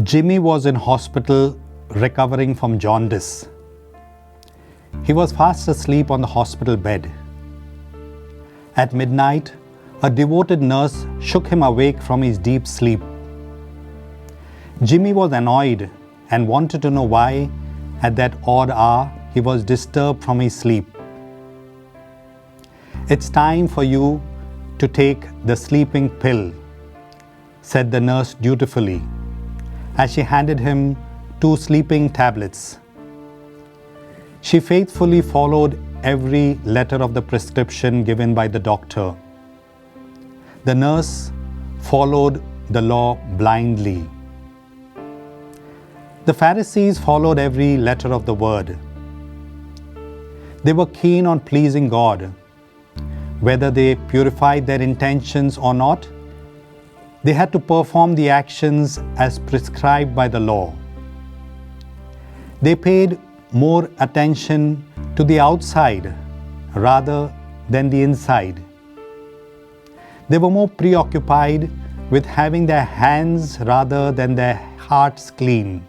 Jimmy was in hospital recovering from jaundice. He was fast asleep on the hospital bed. At midnight, a devoted nurse shook him awake from his deep sleep. Jimmy was annoyed and wanted to know why, at that odd hour, he was disturbed from his sleep. "It's time for you to take the sleeping pill," said the nurse dutifully, as she handed him 2 sleeping tablets. She faithfully followed every letter of the prescription given by the doctor. The nurse followed the law blindly. The Pharisees followed every letter of the word. They were keen on pleasing God. Whether they purified their intentions or not, they had to perform the actions as prescribed by the law. They paid more attention to the outside rather than the inside. They were more preoccupied with having their hands rather than their hearts clean.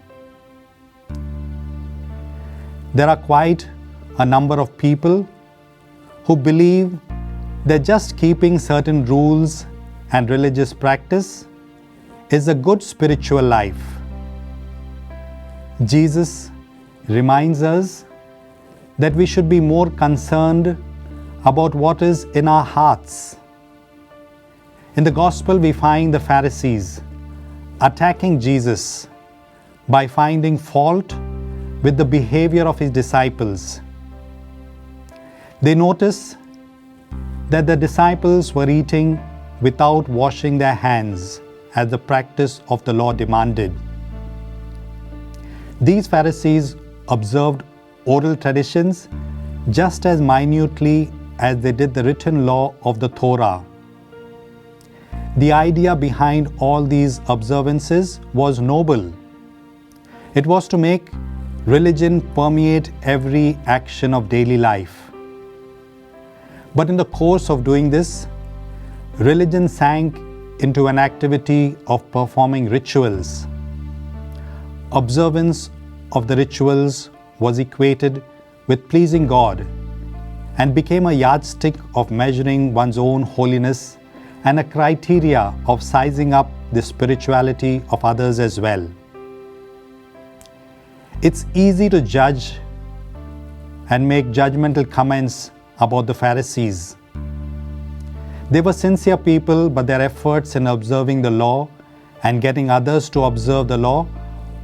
There are quite a number of people who believe that just keeping certain rules and religious practice is a good spiritual life. Jesus reminds us that we should be more concerned about what is in our hearts. In the Gospel, we find the Pharisees attacking Jesus by finding fault with the behavior of his disciples. They notice that the disciples were eating without washing their hands, as the practice of the law demanded. These Pharisees observed oral traditions just as minutely as they did the written law of the Torah. The idea behind all these observances was noble. It was to make religion permeate every action of daily life. But in the course of doing this, religion sank into an activity of performing rituals. Observance of the rituals was equated with pleasing God and became a yardstick of measuring one's own holiness and a criteria of sizing up the spirituality of others as well. It's easy to judge and make judgmental comments about the Pharisees. They were sincere people, but their efforts in observing the law and getting others to observe the law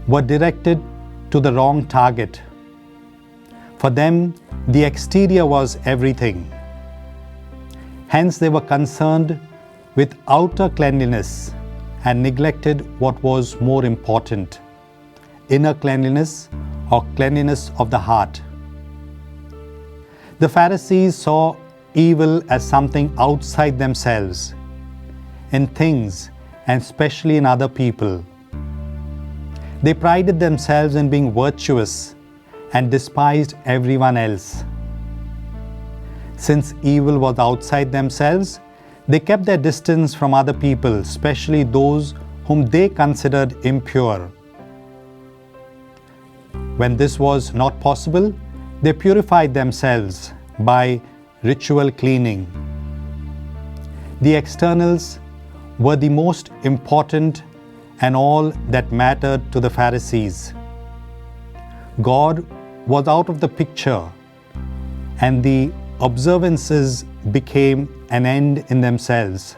were directed to the wrong target. For them, the exterior was everything. Hence, they were concerned with outer cleanliness and neglected what was more important: inner cleanliness or cleanliness of the heart. The Pharisees saw evil as something outside themselves, in things and especially in other people. They prided themselves in being virtuous and despised everyone else. Since evil was outside themselves, they kept their distance from other people, especially those whom they considered impure. When this was not possible, they purified themselves by ritual cleaning. The externals were the most important and all that mattered to the Pharisees. God was out of the picture, and the observances became an end in themselves.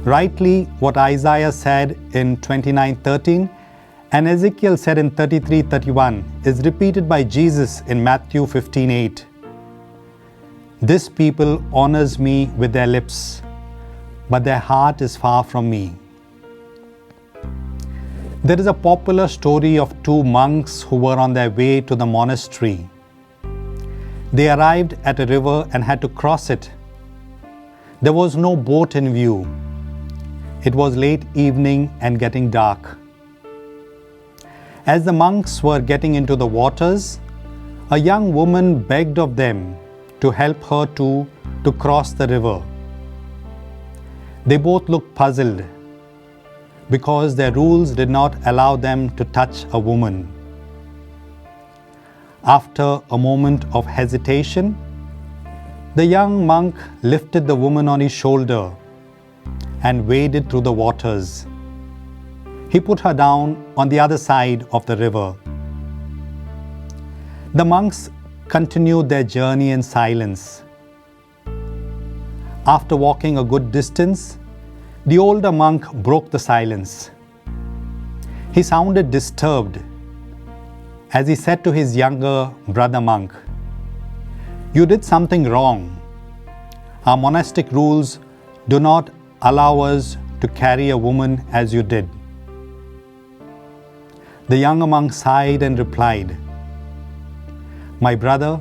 Rightly, what Isaiah said in 29:13 and Ezekiel said in 33:31 is repeated by Jesus in Matthew 15:8. "This people honors me with their lips, but their heart is far from me." There is a popular story of 2 monks who were on their way to the monastery. They arrived at a river and had to cross it. There was no boat in view. It was late evening and getting dark. As the monks were getting into the waters, a young woman begged of them to help her to cross the river. They both looked puzzled. because their rules did not allow them to touch a woman. After a moment of hesitation, the young monk lifted the woman on his shoulder and waded through the waters. He put her down on the other side of the river. The monks continued their journey in silence. After walking a good distance, the older monk broke the silence. He sounded disturbed as he said to his younger brother monk, "You did something wrong. Our monastic rules do not allow us to carry a woman as you did." The younger monk sighed and replied, "My brother,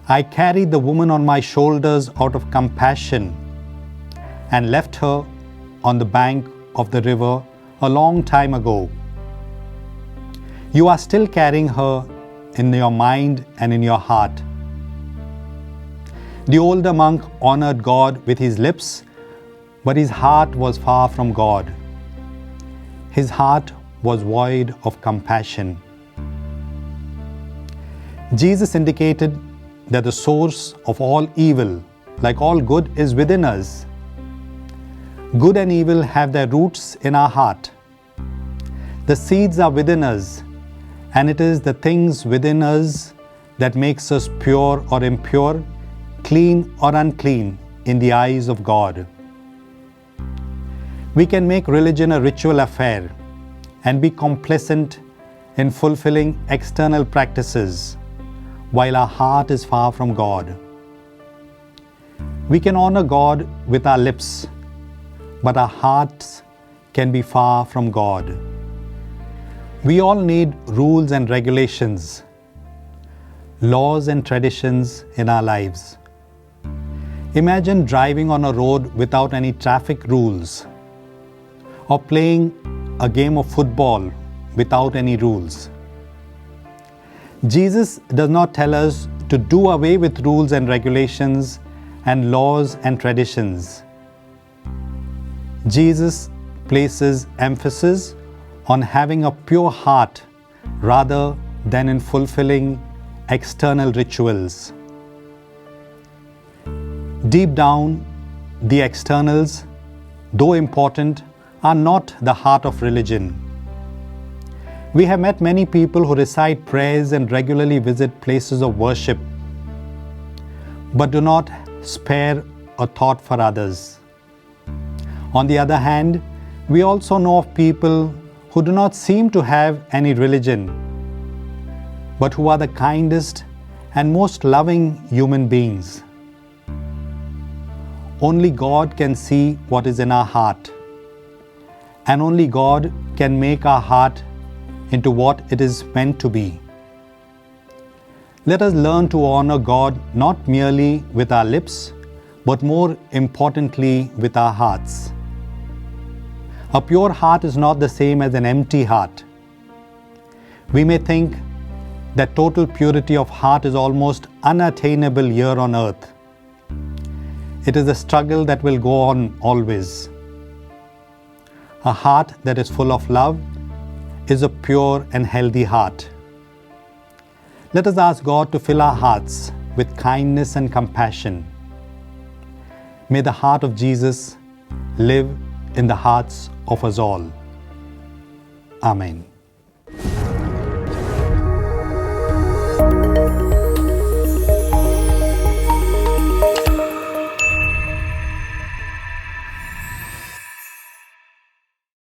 I carried the woman on my shoulders out of compassion and left her on the bank of the river a long time ago. You are still carrying her in your mind and in your heart." The older monk honored God with his lips, but his heart was far from God. His heart was void of compassion. Jesus indicated that the source of all evil, like all good, is within us. Good and evil have their roots in our heart. The seeds are within us, and it is the things within us that makes us pure or impure, clean or unclean in the eyes of God. We can make religion a ritual affair and be complacent in fulfilling external practices, while our heart is far from God. We can honor God with our lips, but our hearts can be far from God. We all need rules and regulations, laws and traditions in our lives. Imagine driving on a road without any traffic rules, or playing a game of football without any rules. Jesus does not tell us to do away with rules and regulations and laws and traditions. Jesus places emphasis on having a pure heart rather than in fulfilling external rituals. Deep down, the externals, though important, are not the heart of religion. We have met many people who recite prayers and regularly visit places of worship, but do not spare a thought for others. On the other hand, we also know of people who do not seem to have any religion, but who are the kindest and most loving human beings. Only God can see what is in our heart, and only God can make our heart into what it is meant to be. Let us learn to honor God not merely with our lips, but more importantly with our hearts. A pure heart is not the same as an empty heart. We may think that total purity of heart is almost unattainable here on earth. It is a struggle that will go on always. A heart that is full of love is a pure and healthy heart. Let us ask God to fill our hearts with kindness and compassion. May the heart of Jesus live in the hearts of us all. Amen.